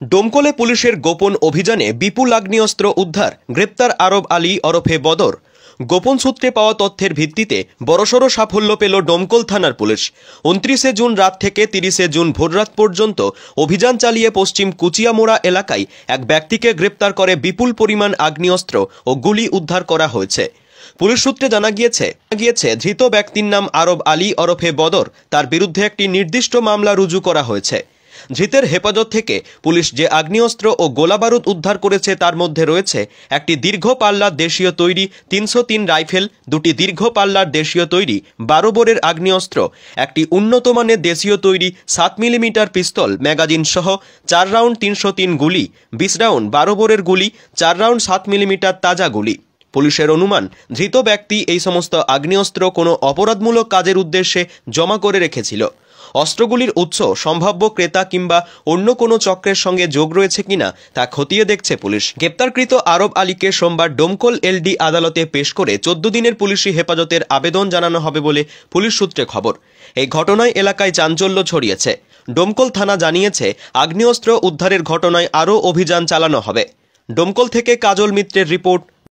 ডোমকলে পুলিশের গোপন অভিযানে বিপুল আগ্নেয়াস্ত্র উদ্ধার, গ্রেপ্তার আরব আলী ওরফে বদর। গোপন সূত্রে পাওয়া তথ্যের ভিত্তিতে বড়সড় সাফল্য পেল ডোমকল থানার পুলিশ। 29 জুন রাত থেকে 30 জুন ভোররাত পর্যন্ত অভিযান চালিয়ে পশ্চিম কুচিয়ামোড়া এলাকায় এক ব্যক্তিকে গ্রেপ্তার করে বিপুল পরিমাণ আগ্নেয়াস্ত্র ও গুলি উদ্ধার করা হয়েছে। পুলিশ সূত্রে জানা গিয়েছে ধৃত ব্যক্তির নাম আরব আলী ওরফে বদর। তার বিরুদ্ধে একটি নির্দিষ্ট মামলা রুজু করা হয়েছে। ধৃতের হেফাজত থেকে পুলিশ যে আগ্নেয়াস্ত্র ও গোলাবারুদ উদ্ধার করেছে তার মধ্যে রয়েছে একটি দীর্ঘ পাল্লার দেশীয় তৈরি 303 রাইফেল, দুটি দীর্ঘ পাল্লার দেশীয় তৈরি 12 বোরের আগ্নেয়াস্ত্র, একটি উন্নত মানের দেশীয় তৈরি 7 মিলিমিটার পিস্তল ম্যাগাজিন সহ 4 রাউন্ড 303 গুলি, 20 রাউন্ড 12 বোরের গুলি, 4 রাউন্ড 7 মিলিমিটার তাজা গুলি। পুলিশের অনুমান, ধৃত ব্যক্তি এই সমস্ত আগ্নেয়াস্ত্র কোনো অপরাধমূলক কাজের উদ্দেশ্যে জমা করে রেখেছিল। অস্ত্রগুলির উৎস সম্ভাব্য ক্রেতা কিংবা অন্য কোনো চক্রের সঙ্গে যোগ রয়েছে কিনা তা খতিয়ে দেখছে পুলিশ। গ্রেপ্তারকৃত আরব আলীকে সোমবার ডোমকল এলডি আদালতে পেশ করে 14 দিনের পুলিশি হেফাজতের আবেদন জানানো হবে বলে পুলিশ সূত্রে খবর। এই ঘটনায় এলাকায় চাঞ্চল্য ছড়িয়েছে। ডোমকল থানা জানিয়েছে, আগ্নেয়াস্ত্র উদ্ধারের ঘটনায় আরও অভিযান চালানো হবে। ডোমকল থেকে কাজল মিত্রের রিপোর্ট,